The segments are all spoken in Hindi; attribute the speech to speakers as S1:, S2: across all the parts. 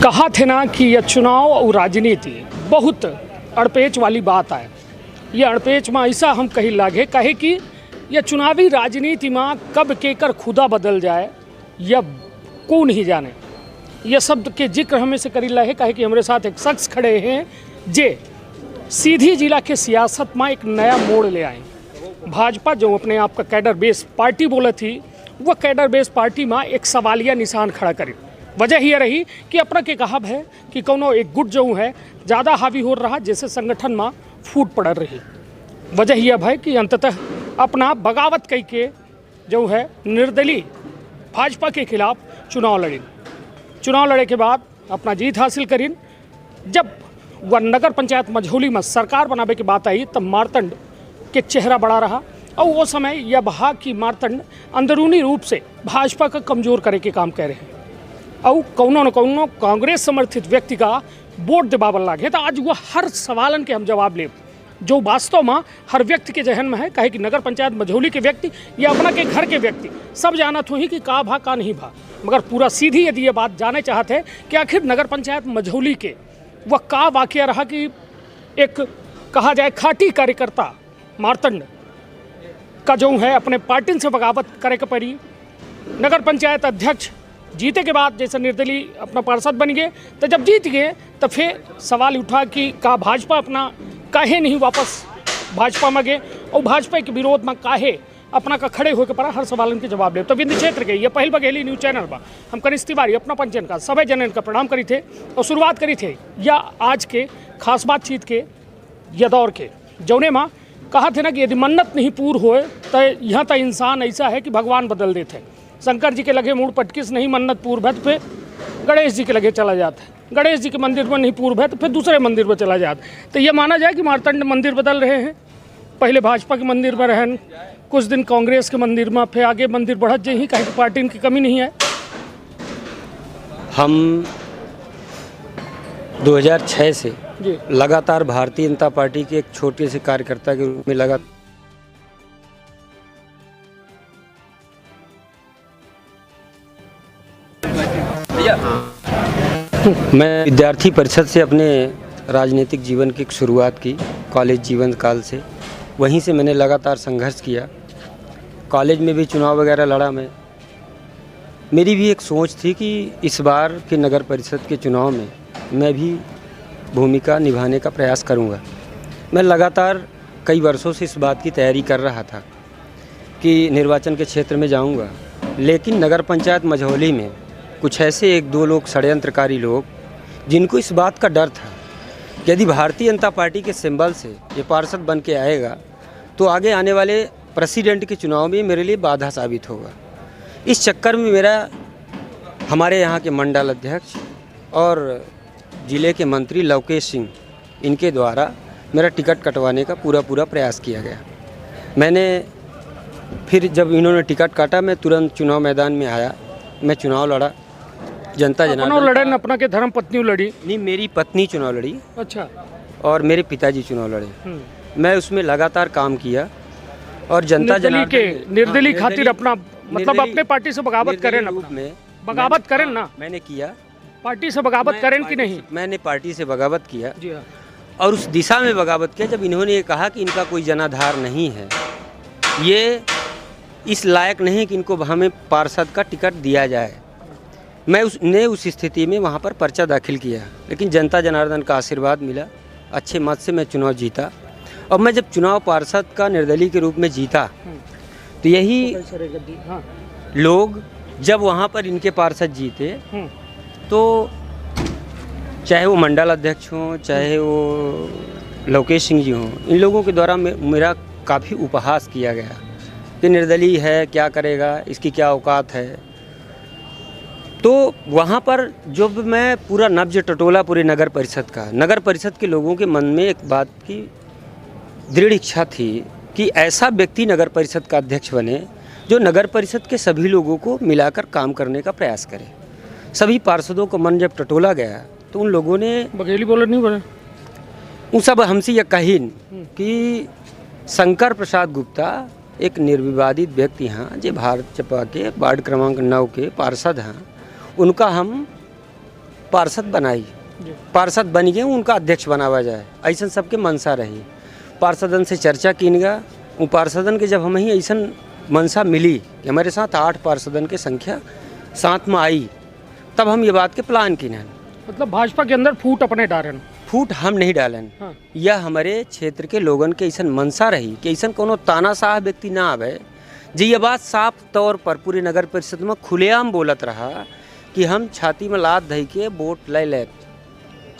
S1: कहा थे ना कि यह चुनाव और राजनीति बहुत अड़पेच वाली बात है। ये अड़पेच में ऐसा हम कहीं लागे कहे कि यह चुनावी राजनीति में कब केकर खुदा बदल जाए यह को नहीं जाने। यह शब्द के जिक्र हमें से करी है कहे कि हमारे साथ एक शख्स खड़े हैं जे सीधी जिला के सियासत में एक नया मोड़ ले आए। भाजपा जो अपने आप का कैडर बेस पार्टी बोले थी वह कैडर बेस पार्टी में एक सवालिया निशान खड़ा करी। वजह यह रही कि अपना के कहाव है कि कोनो एक गुट जो है ज़्यादा हावी हो रहा जैसे संगठन में फूट पड़ रही। वजह यह है कि अंततः अपना बगावत कई के जो है निर्दलीय भाजपा के खिलाफ चुनाव लड़े के बाद अपना जीत हासिल करीन। जब वह नगर पंचायत मझौली में सरकार बनावे की बात आई तब मारतंड के चेहरा बड़ा रहा और वो समय यह बहा कि मारतंड अंदरूनी रूप से भाजपा का कमज़ोर करे के काम कर रहे हैं और कौनो न कौनो कांग्रेस समर्थित व्यक्ति का वोट दबावल लागे। तो आज वह हर सवालन के हम जवाब ले जो वास्तव में हर व्यक्ति के जहन में है। कहे कि नगर पंचायत मझौली के व्यक्ति या अपना के घर के व्यक्ति सब जानत हुई कि का भा का नहीं भा, मगर पूरा सीधी यदि ये बात जाने चाहते हैं कि आखिर नगर पंचायत मझौली के वह का वाकया रहा कि एक कहा जाए खाटी कार्यकर्ता मारतंड का जो है अपने पार्टी से बगावत करे के पड़ी। नगर पंचायत अध्यक्ष जीते के बाद जैसे निर्दलीय अपना पार्षद बन गए तो जब जीत गए तो फिर सवाल उठा कि का भाजपा अपना काहे नहीं वापस भाजपा में गए और भाजपा के विरोध में काहे अपना का खड़े होकर पड़ा। हर सवाल के जवाब ले तो विंध्य क्षेत्र के ये पहल बघेली न्यूज़ चैनल पर हम कनिष्ठ तिवारी अपना पंचन का सभी जनन का प्रणाम करी थे और शुरुआत करी थे या आज के खास बातचीत के या दौर के जौने माँ कहा थे ना कि यदि मन्नत नहीं पूर होए तो यहाँ तो इंसान ऐसा है कि भगवान बदल देते। शंकर जी के लगे मूड पटकिस नहीं मन्नत पूर्व है तो फिर गणेश जी के लगे चला जाता है, गणेश जी के मंदिर में नहीं पूर्व है तो फिर दूसरे मंदिर में चला जाता है। तो ये माना जाए कि मारतंड मंदिर बदल रहे हैं। पहले भाजपा के मंदिर में रहन, कुछ दिन कांग्रेस के मंदिर में, फिर आगे मंदिर बढ़त जाही कहीं पार्टी की कमी नहीं है।
S2: हम 2006 से लगातार भारतीय जनता पार्टी के एक छोटे से कार्यकर्ता के रूप में मैं विद्यार्थी परिषद से अपने राजनीतिक जीवन की शुरुआत की। कॉलेज जीवन काल से वहीं से मैंने लगातार संघर्ष किया। कॉलेज में भी चुनाव वगैरह लड़ा मेरी भी एक सोच थी कि इस बार के नगर परिषद के चुनाव में मैं भी भूमिका निभाने का प्रयास करूंगा। मैं लगातार कई वर्षों से इस बात की तैयारी कर रहा था कि निर्वाचन के क्षेत्र में जाऊंगा, लेकिन नगर पंचायत मझौली में कुछ ऐसे एक दो लोग षड्यंत्रकारी लोग जिनको इस बात का डर था कि यदि भारतीय जनता पार्टी के सिंबल से ये पार्षद बन के आएगा तो आगे आने वाले प्रेसिडेंट के चुनाव में मेरे लिए बाधा साबित होगा। इस चक्कर में मेरा हमारे यहाँ के मंडल अध्यक्ष और ज़िले के मंत्री लवकेश सिंह इनके द्वारा मेरा टिकट कटवाने का पूरा प्रयास किया गया। मैंने फिर जब इन्होंने टिकट काटा मैं तुरंत चुनाव मैदान में आया। मैं चुनाव लड़ा, जनता जनार्दन
S1: लड़े अपना के धर्म पत्नी लड़ी
S2: नहीं, मेरी पत्नी चुनाव लड़ी।
S1: अच्छा। और
S2: मेरे पिताजी चुनाव लड़े। मैं उसमें लगातार काम किया और जनता जनार्दन के
S1: निर्दलीय खातिर अपना मतलब अपने पार्टी से बगावत करें
S2: में
S1: बगावत करें ना
S2: मैंने किया।
S1: पार्टी से बगावत करें कि नहीं?
S2: मैंने पार्टी से बगावत किया
S1: जी हाँ।
S2: और उस दिशा में बगावत किया जब इन्होंने ये कहा कि इनका कोई जनाधार नहीं है, ये इस लायक नहीं कि इनको हमें पार्षद का टिकट दिया जाए। मैं उस स्थिति में वहाँ पर पर्चा दाखिल किया, लेकिन जनता जनार्दन का आशीर्वाद मिला, अच्छे मत से मैं चुनाव जीता। और मैं जब चुनाव पार्षद का निर्दलीय के रूप में जीता तो यही लोग जब वहाँ पर इनके पार्षद जीते तो चाहे वो मंडल अध्यक्ष हों चाहे वो लवकेश सिंह जी हों, इन लोगों के द्वारा मेरा काफ़ी उपहास किया गया कि निर्दलीय है, क्या करेगा, इसकी क्या औकात है। तो वहाँ पर जब मैं पूरा नब्ज टटोला पूरे नगर परिषद के लोगों के मन में एक बात की दृढ़ इच्छा थी कि ऐसा व्यक्ति नगर परिषद का अध्यक्ष बने जो नगर परिषद के सभी लोगों को मिलाकर काम करने का प्रयास करे। सभी पार्षदों का मन जब टटोला गया तो उन लोगों ने
S1: बघेली बोले नहीं बोले
S2: उन सब हमसे यह कही कि शंकर प्रसाद गुप्ता एक निर्विवादित व्यक्ति हैं जो भाजपा के वार्ड क्रमांक 9 के पार्षद हैं, उनका हम पार्षद बनाई, पार्षद बन गए उनका अध्यक्ष बनावा जाए, ऐसा सबके मनसा रही। पार्षदन से चर्चा कीन गा, वो पार्षदन के जब हम ही ऐसा मनसा मिली कि हमारे साथ 8 पार्षदन की संख्या साथ में आई, तब हम ये बात के प्लान किन।
S1: मतलब भाजपा के अंदर फूट अपने डालन,
S2: फूट हम नहीं डालन।
S1: हाँ।
S2: यह हमारे क्षेत्र के लोगन के ऐसा मनसा रही कि ऐसा कोनो तानाशाह व्यक्ति ना आवे जी। ये बात साफ तौर पर पूरी नगर परिषद में खुलेआम बोलत रहा कि हम छाती में लात धई के वोट ले ले,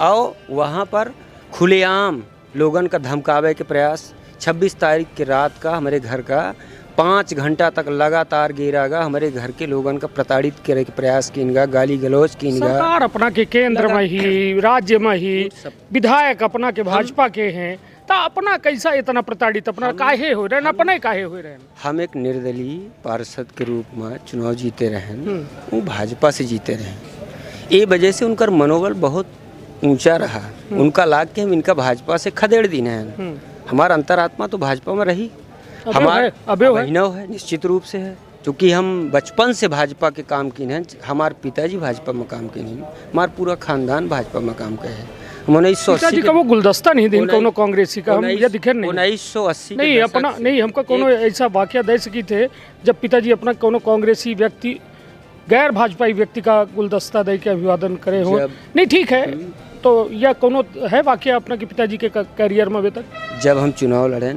S2: और वहाँ पर खुलेआम लोगन का धमकावे के प्रयास। 26 तारीख की रात का हमारे घर का 5 घंटा तक लगातार गिरागा, हमारे घर के लोगन का प्रताड़ित करे के प्रयास कीनगा, गाली गलौज कीनगा।
S1: सरकार अपना के केंद्र में ही, राज्य में ही, विधायक अपना के भाजपा के हैं, तो अपना कैसा इतना प्रताड़ित अपना काहे हो रहे, अपने काहे हो रहे।
S2: हम एक निर्दलीय पार्षद के रूप में चुनाव जीते रहे, वो भाजपा से जीते रहे। ये वजह से उनका मनोबल बहुत ऊंचा रहा। उनका लाग के हम इनका भाजपा से खदेड़ दीने हैं। हमारा अंतरात्मा तो भाजपा में रही, हमारा अभिनव है, निश्चित रूप से है, क्योंकि हम बचपन से भाजपा के काम किए हैं। हमारे पिताजी भाजपा में काम किए हैं, हमारा पूरा खानदान भाजपा में काम किया है। हम 1980
S1: का वो गुलदस्ता नहीं दिन कोनो कांग्रेसी का हम ये दिखे नहीं।
S2: 1980
S1: नहीं अपना नहीं, हमको कोनो ऐसा वाकया दे सकी थे जब पिताजी अपना कोनो कांग्रेसी व्यक्ति, गैर भाजपाई व्यक्ति का गुलदस्ता दे के अभिवादन करे हो। नहीं ठीक है, तो यह कोनो है वाकया अपना के पिताजी के करियर में अभी तक?
S2: जब हम चुनाव लड़े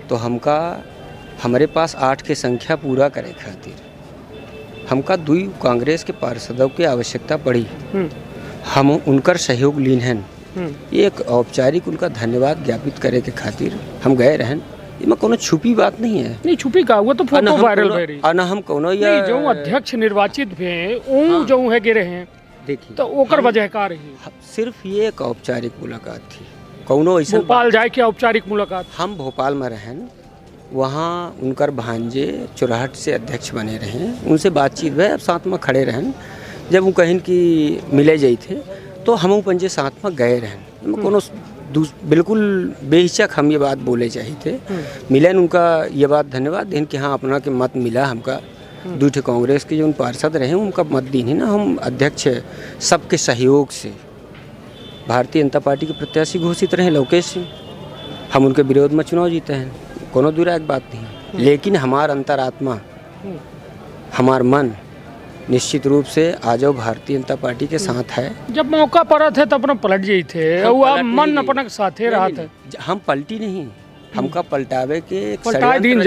S2: तो हमारे पास 8 की संख्या पूरा करे खातिर हमका 2 कांग्रेस के पार्षदों की आवश्यकता पड़ी। हम उनकर सहयोग लीन हैं। एक औपचारिक उनका धन्यवाद ज्ञापित करे के खातिर हम गए रहन। इसमें कोनो छुपी बात नहीं है।
S1: नहीं छुपी का हुआ तो फोटो वायरल हो रही।
S2: ना हम कोनो या
S1: जो अध्यक्ष निर्वाचित भे ओ जो है गिरे हैं,
S2: देखिए
S1: तो ओकर वजह का रही।
S2: सिर्फ ये एक औपचारिक मुलाकात थी, कोनो ऐसा
S1: भोपाल जाए के औपचारिक मुलाकात।
S2: हम भोपाल में रहन, वहाँ उनकर भांजे चुराहट से अध्यक्ष बने रहे, उनसे बातचीत भे, साथ में खड़े रहन। जब वो कहिन कि मिले जाई थे तो हम पंजे साथ में गए रहन। कोनो बिल्कुल बेहिचक हम ये बात बोले चाहिए थे। मिलन उनका ये बात धन्यवाद देन कि हाँ अपना के मत मिला हमका। 2 कांग्रेस के जो उन पार्षद रहे उनका मत दी नहीं ना, हम अध्यक्ष सबके सहयोग से भारतीय जनता पार्टी के प्रत्याशी घोषित रहे लोकेश सिंह। हम उनके विरोध में चुनाव जीते हैं, कोनो दूर एक बात नहीं। लेकिन हमार अंतरात्मा, हमार मन निश्चित रूप से आज भारतीय जनता पार्टी के साथ है।
S1: जब मौका पड़ा था तो अपना पलट गई थे, और मन अपना साथ रहा था।
S2: हम पलटी नहीं, हमका पलटावे के षड्यंत्र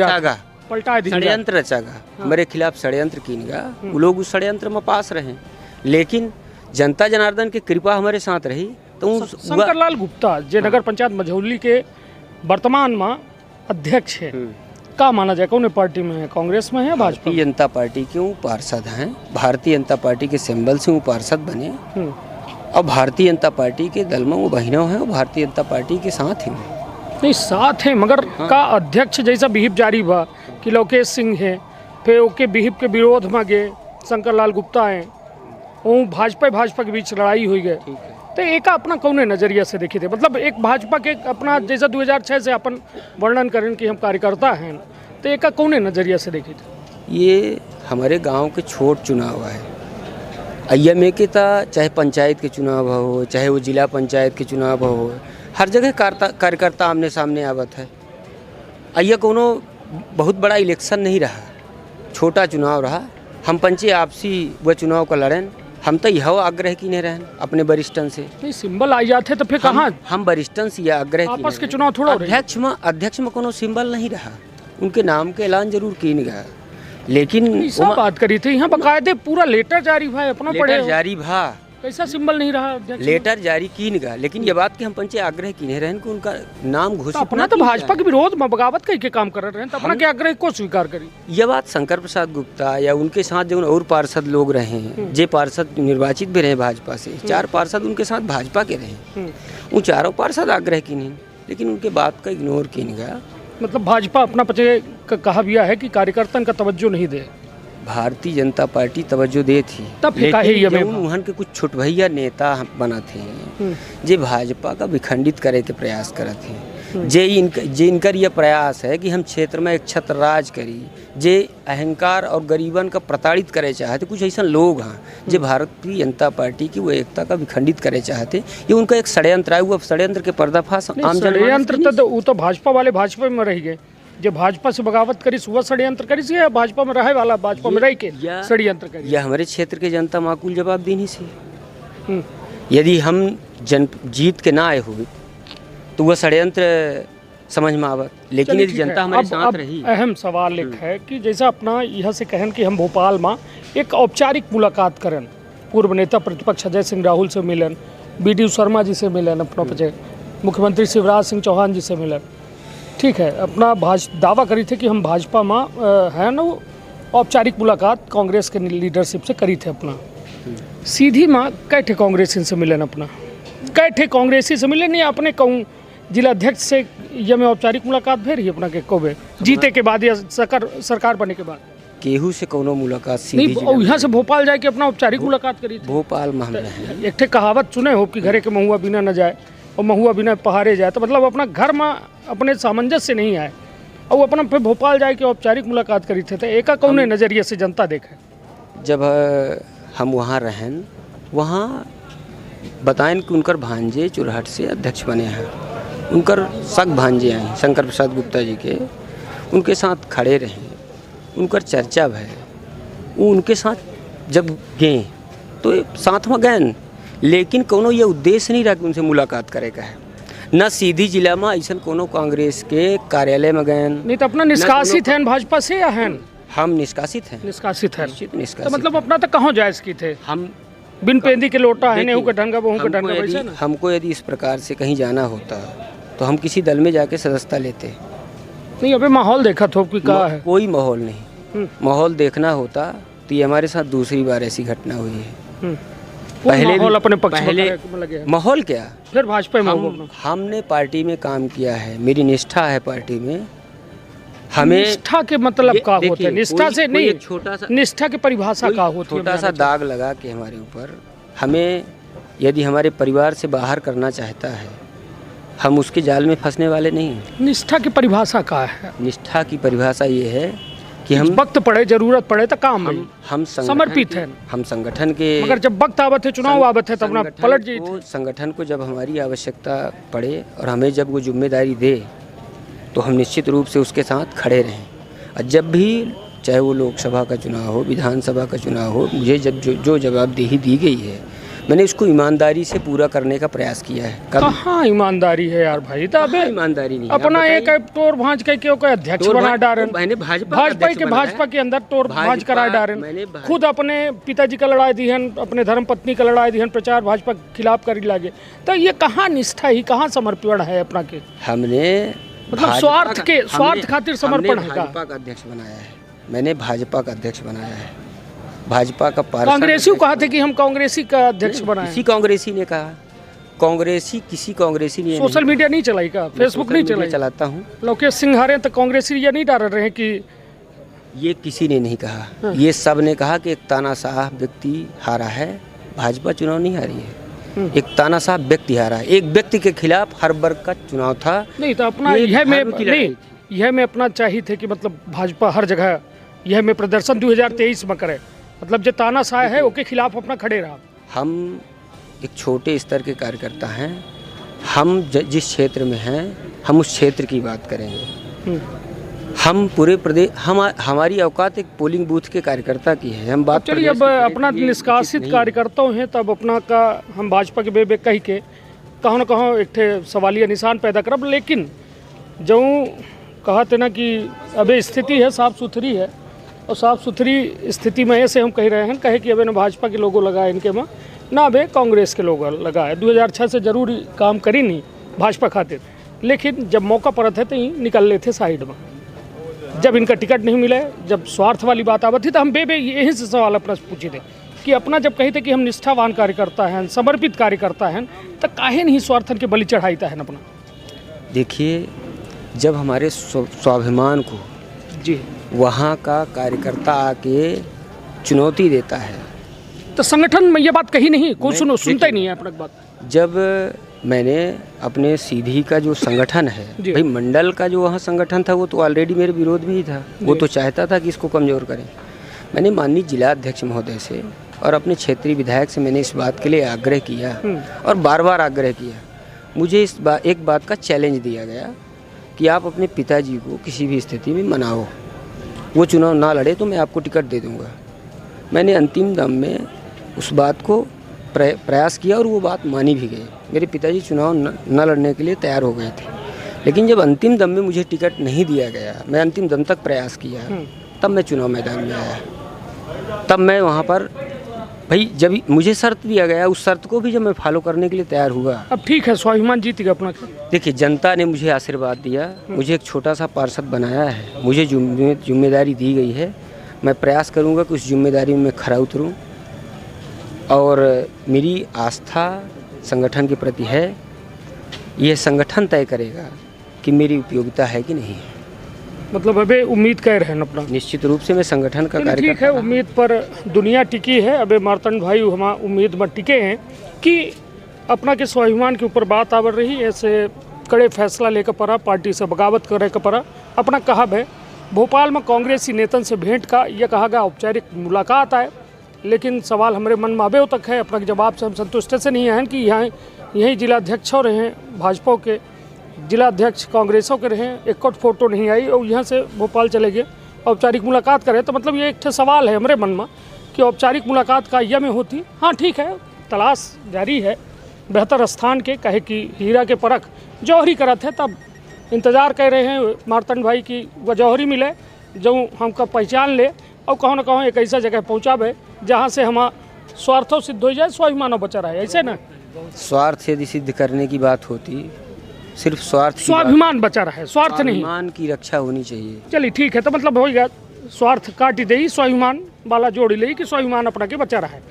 S2: रचागा, हमारे खिलाफ षड्यंत्र कीनगा। वो लोग उस षड्यंत्र में पास रहे, लेकिन जनता जनार्दन की कृपा हमारे साथ रही। तो
S1: शंकरलाल गुप्ता जो नगर पंचायत मझौली के वर्तमान में अध्यक्ष है, का माना जाए कौन पार्टी में है, कांग्रेस में है, भाजपा?
S2: भारतीय जनता पार्टी के वो पार्षद हैं, भारतीय जनता पार्टी के सिंबल से वो पार्षद बने, और भारतीय जनता पार्टी के दल में वो बहनों हैं, वो भारतीय जनता पार्टी के साथ ही
S1: नहीं साथ है। मगर का अध्यक्ष जैसा विहिप जारी हुआ कि लोकेश सिंह है, फिर ओके विहिप के विरोध में गए शंकरलाल गुप्ता हैं, वो भाजपा के बीच लड़ाई हुई गए। तो एक अपना कौन नज़रिया से देखे थे, मतलब एक भाजपा के अपना जैसा 2006 से अपन वर्णन करें कि हम कार्यकर्ता हैं, तो एक कौन नज़रिया से देखे थे?
S2: ये हमारे गांव के छोट चुनाव है। अय्या में के चाहे पंचायत के चुनाव हो, चाहे वो जिला पंचायत के चुनाव हो, हर जगह कार्यकर्ता आमने सामने आवत है। अय्या कोनो बहुत बड़ा इलेक्शन नहीं रहा, छोटा चुनाव रहा। हम पंचे आपसी वह चुनाव का लड़ें, हम तो यह आग्रह की नहीं रहे अपने वरिष्ठन से।
S1: नहीं सिंबल आई जाते तो फिर कहाँ
S2: हम वरिष्ठन से यह आग्रह
S1: आपस के चुनाव थोड़ा
S2: अध्यक्ष में कोनो सिंबल नहीं रहा। उनके नाम के ऐलान जरूर की गया, लेकिन
S1: सब बात करी थी यहाँ बकायदे पूरा लेटर जारी भाई अपना पढ़े
S2: जारी भा
S1: कैसा सिंबल नहीं रहा,
S2: लेटर जारी की गया। लेकिन ये बात कि हम पंचे आग्रह की नहीं रहे कि उनका नाम घोषित
S1: अपना तो भाजपा के विरोध में बगावत के काम कर रहे हैं, तो अपना के आग्रह को स्वीकार करी।
S2: यह बात शंकर प्रसाद गुप्ता या उनके साथ जो और पार्षद लोग रहे हैं, जे पार्षद निर्वाचित भी रहे भाजपा से, 4 पार्षद उनके साथ भाजपा के रहे, उन चारों पार्षद आग्रह की नहीं, लेकिन उनके बात का इग्नोर की गया।
S1: मतलब भाजपा अपना पचे कहा भी है कि कार्यकर्ता का तवज्जो नहीं दे,
S2: भारतीय जनता पार्टी तवज्जो दे थी,
S1: तब
S2: वहाँ के कुछ छुटभैया नेता बना थे जे भाजपा का विखंडित करे के प्रयास करे थे। जे इनकर यह प्रयास है कि हम क्षेत्र में एक छत्र राज करी, जे अहंकार और गरीबन का प्रताड़ित करे चाहते, कुछ ऐसा लोग हैं जो भारतीय जनता पार्टी की वो एकता का विखंडित करे चाहते, ये उनका एक षड्यंत्र है। वो षड्यंत्र के पर्दाफाष आम
S1: षड्यंत्र तो वो तो भाजपा वाले भाजपा में रह गए, जो भाजपा से बगावत करी वह षड्यंत्र करी या भाजपा में रहे वाला भाजपा में रह के षड्यंत्र करी।
S2: यह हमारे क्षेत्र के जनता माकूल जवाब देनी से। यदि हम जीत के ना आए हुए तो वह षड्यंत्र समझ में आवत, लेकिन यदि जनता हमारे साथ रही।
S1: अहम सवाल एक है कि जैसा अपना यहाँ से कहन कि हम भोपाल में एक औपचारिक मुलाकात करन, पूर्व नेता प्रतिपक्ष अजय सिंह राहुल से मिलन, BD शर्मा जी से मिलन, अपना पचे मुख्यमंत्री शिवराज सिंह चौहान जी से मिलन, ठीक है। अपना दावा करी थे कि हम भाजपा में है ना औपचारिक मुलाकात कांग्रेस के लीडरशिप से करी थे। अपना सीधी माँ कैठे कांग्रेसी से मिलन, अपना कैठे कांग्रेसी से मिलन या अपने कहूँ जिलाध्यक्ष से ये में औपचारिक मुलाकात भेज रही अपना के कोबे जीते के बाद या सरकार बनने के बाद
S2: केहू से कोनो मुलाकात
S1: नहीं, यहाँ से भोपाल जाके अपना औपचारिक मुलाकात करी थी।
S2: भोपाल में हम रहे
S1: एक ठे कहावत सुने हो कि घरे के महुआ बिना न जाए और महुआ बिना पहाड़े जाए, तो मतलब अपना घर में अपने सामंजस्य नहीं आए और वो अपना फिर भोपाल जाए के औपचारिक मुलाकात करी थे। तो एक कौने नज़रिए से जनता देखे
S2: जब हम वहाँ रहें, वहाँ बताएं कि उनकर भांजे चुरहट से अध्यक्ष बने हैं, उनकर सग भांजे हैं शंकर प्रसाद गुप्ता जी के, उनके साथ खड़े रहे, उनकर चर्चा भय, वो उनके साथ जब गए तो साथ में गए, लेकिन कोनो ये उद्देश्य नहीं रहा कि उनसे मुलाकात करे का है। न सीधी जिला में ऐसा कोनो कांग्रेस के कार्यालय में गए
S1: नहीं, तो अपना निष्कासित है भाजपा से या है?
S2: हम निष्कासित हैं।
S1: निष्कासित है,
S2: निष्कासित।
S1: तो मतलब अपना तो कहाँ जायज़ की थे हम बिन पेंदी के लोटा है नहीं, ढंगा बहु का ढंगा वैसे ना।
S2: हमको यदि इस प्रकार से कहीं जाना होता तो हम किसी दल में जाके सदस्यता लेते।
S1: नहीं, अबे माहौल देखा थोप की कहा है,
S2: कोई माहौल नहीं। माहौल देखना होता तो ये हमारे साथ दूसरी बार ऐसी घटना हुई है।
S1: पहले माहौल अपने पक्ष में लगे।
S2: माहौल क्या,
S1: फिर भाजपा में
S2: हमने पार्टी में काम किया है, मेरी निष्ठा है पार्टी में। हमें
S1: निष्ठा के मतलब क्या होता है? निष्ठा से नहीं,
S2: छोटा सा
S1: निष्ठा की परिभाषा क्या होती है?
S2: छोटा सा दाग लगा के हमारे ऊपर, हमें यदि हमारे परिवार से बाहर करना चाहता है, हम उसके जाल में फंसने वाले नहीं हैं।
S1: निष्ठा की परिभाषा क्या है?
S2: निष्ठा की परिभाषा ये है कि हम
S1: वक्त पड़े, जरूरत पड़े तो काम में
S2: हम
S1: समर्पित हैं।
S2: हम संगठन के,
S1: मगर जब वक्त आवत है, चुनाव आवत है, तो अपना पलट जी।
S2: संगठन को जब हमारी आवश्यकता पड़े और हमें जब वो जिम्मेदारी दे तो हम निश्चित रूप से उसके साथ खड़े रहें। और जब भी चाहे वो लोकसभा का चुनाव हो, विधानसभा का चुनाव हो, मुझे जब जो जवाबदेही दी गई है, मैंने इसको ईमानदारी से पूरा करने का प्रयास किया है।
S1: कहाँ ईमानदारी है यार भाई? तो अबे
S2: ईमानदारी नहीं,
S1: अपना एक तोड़ भांज के क्यों अध्यक्ष बना डारन, भाजपा के अंदर तोड़ भांज करा डारन। खुद अपने पिताजी का लड़ाई दी है, अपने धर्म पत्नी का लड़ाई दी है, प्रचार भाजपा के खिलाफ करी लागे। तो ये कहाँ निष्ठा ही, कहाँ समर्पण है अपना के?
S2: हमने
S1: मतलब स्वार्थ खातिर समर्पण है।
S2: भाजपा का अध्यक्ष बनाया है, मैंने भाजपा का अध्यक्ष बनाया है। भाजपा का
S1: कांग्रेसी कहा थे कि हम कांग्रेसी का अध्यक्ष बनाए।
S2: किसी कांग्रेसी ने कहा, किसी कांग्रेसी ने।
S1: सोशल मीडिया नहीं चलाई का? फेसबुक नहीं चलाई?
S2: चलाता हूँ।
S1: लोकेश सिंघारे तो कांग्रेसी ये नहीं डाल रहे हैं कि
S2: ये किसी ने नहीं कहा। ये सब ने कहा कि एक तानाशाह व्यक्ति हारा है, भाजपा चुनाव नहीं हारी है। एक तानाशाह व्यक्ति हारा है, एक व्यक्ति के खिलाफ हर वर्ग का चुनाव था।
S1: नहीं तो अपना यह में अपना चाहिए थे कि मतलब भाजपा हर जगह यह में प्रदर्शन 2023 में करे, मतलब जो तानाशाह है उसके खिलाफ अपना खड़े रहा। हम
S2: एक छोटे स्तर के कार्यकर्ता हैं, हम जिस क्षेत्र में हैं हम उस क्षेत्र की बात करेंगे। हम पूरे प्रदेश, हमारी औकात एक पोलिंग बूथ के कार्यकर्ता की है। हम बात
S1: चलिए, अब अपना निष्कासित कार्यकर्ता हैं, तब अपना का हम भाजपा के बेबे कही के कहाँ न कहाँ एक ठे सवालिया निशान पैदा करब। लेकिन जो कहा थे ना कि अबे स्थिति है साफ़ सुथरी है, और साफ़ सुथरी स्थिति में ऐसे हम कह रहे हैं, कहे कि अबे न भाजपा के लोगों लगा इनके में, ना अबे कांग्रेस के लोग लगा है। 2006 से जरूर काम करी नहीं भाजपा खातिर, लेकिन जब मौका पड़त है तो ही निकल लेते साइड में। जब इनका टिकट नहीं मिले, जब स्वार्थ वाली बात आवत थी, तो हम बेबे यही से सवाल अपना पूछे थे कि अपना जब कही थे कि हम निष्ठावान कार्यकर्ता हैं, समर्पित कार्यकर्ता हैं, तो काहे नहीं स्वार्थन के बलि चढ़ाईता है अपना?
S2: देखिए, जब हमारे स्वाभिमान को
S1: जी
S2: वहाँ का कार्यकर्ता आके चुनौती देता है,
S1: तो संगठन में ये बात कही नहीं, कोई सुनता ही नहीं है अपना बात।
S2: जब मैंने अपने सीधी का जो संगठन है,
S1: जी।
S2: भाई मंडल का जो वहाँ संगठन था वो तो ऑलरेडी मेरे विरोध में ही था, वो तो चाहता था कि इसको कमज़ोर करें। मैंने माननीय जिला अध्यक्ष महोदय से और अपने क्षेत्रीय विधायक से मैंने इस बात के लिए आग्रह किया और बार बार आग्रह किया। मुझे एक बात का चैलेंज दिया गया कि आप अपने पिताजी को किसी भी स्थिति में मनाओ, वो चुनाव ना लड़े तो मैं आपको टिकट दे दूँगा। मैंने अंतिम दम में उस बात को प्रयास किया और वो बात मानी भी गई। मेरे पिताजी चुनाव न लड़ने के लिए तैयार हो गए थे, लेकिन जब अंतिम दम में मुझे टिकट नहीं दिया गया, मैं अंतिम दम तक प्रयास किया, तब मैं चुनाव मैदान में आया। तब मैं वहाँ पर भाई जब मुझे शर्त दिया गया, उस शर्त को भी जब मैं फॉलो करने के लिए तैयार हुआ।
S1: अब ठीक है, स्वाभिमान जीत गया अपना।
S2: देखिए, जनता ने मुझे आशीर्वाद दिया, मुझे एक छोटा सा पार्षद बनाया है, मुझे जिम्मेदारी दी गई है। मैं प्रयास करूँगा कि उस जिम्मेदारी में मैं खरा उतरूँ और मेरी आस्था संगठन के प्रति है। यह संगठन तय करेगा कि मेरी उपयोगिता है कि नहीं है।
S1: मतलब अबे उम्मीद कर रहे हैं अपना।
S2: निश्चित रूप से मैं संगठन का कार्य
S1: ठीक है, उम्मीद पर दुनिया टिकी है। अबे मार्तंड भाई हम उम्मीद में टिके हैं कि अपना के स्वाभिमान के ऊपर बात आवर रही, ऐसे कड़े फैसला लेकर पड़ा, पार्टी से बगावत करे का पड़ा। अपना कहा है भोपाल में कांग्रेसी नेतन से भेंट का यह कहा गया औपचारिक मुलाकात आए, लेकिन सवाल हमारे मन में अबे तक है। अपना के जवाब से हम संतुष्ट से नहीं हैं कि यहाँ यही जिलाध्यक्ष रहे हैं, भाजपा के जिलाध्यक्ष कांग्रेसों के रहे, एक फोटो नहीं आई और यहाँ से भोपाल चले गए औपचारिक मुलाकात करें। तो मतलब ये एक सवाल है हमारे मन में कि औपचारिक मुलाकात का यह में होती। हाँ ठीक है, तलाश जारी है बेहतर स्थान के, कहे कि हीरा के परख जौहरी करत है, तब इंतज़ार कर रहे हैं मार्तंड भाई की वह जौहरी मिले जो हमका पहचान ले और कहीं ना कहीं एक ऐसा जगह पहुँचावे जहाँ से हम स्वार्थों सिद्ध हो जाए, स्वाभिमानों बचा रहे। ऐसे ना
S2: स्वार्थ यदि सिद्ध करने की बात होती, सिर्फ
S1: स्वाभिमान बचा रहा है, स्वार्थ नहीं,
S2: स्वाभिमान की रक्षा होनी चाहिए।
S1: चलिए ठीक है, तो मतलब हो गया स्वार्थ काट दे, स्वाभिमान वाला जोड़ी ले कि स्वाभिमान अपना के बचा रहा है।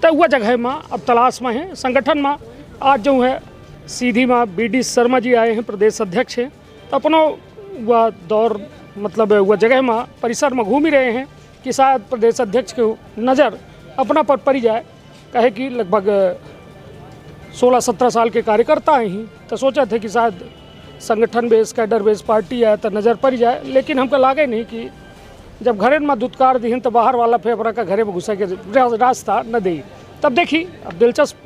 S1: तो वह जगह में अब तलाश में है संगठन में। आज जो है सीधी में BD शर्मा जी आए हैं, प्रदेश अध्यक्ष हैं, तो अपनों वह दौर मतलब वह जगह में परिसर में घूम ही रहे हैं कि शायद प्रदेश अध्यक्ष की नज़र अपना पर पड़ी जाए। कहे कि लगभग 16-17 साल के कार्यकर्ता ही, तो सोचा थे कि शायद संगठन बेस कैडर बेस पार्टी है तो नज़र पड़ जाए, लेकिन हमको लागे नहीं कि जब घरे में दुत्कार दी तो बाहर वाला फेफड़ा का घरे में घुसा के रास्ता न दे। तब देखी अब दिलचस्प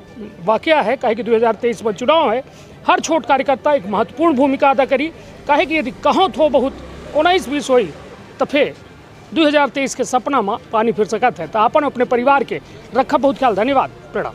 S1: वाकया है, कहे कि 2023 में चुनाव है, हर छोट कार्यकर्ता एक महत्वपूर्ण भूमिका अदा करी। कहे कि यदि कहाँ थो बहुत 19-20 हुई तो फिर 2023 के सपना में पानी फिर सकत है। तो अपन अपने परिवार के रखा बहुत ख्याल। धन्यवाद, प्रणाम।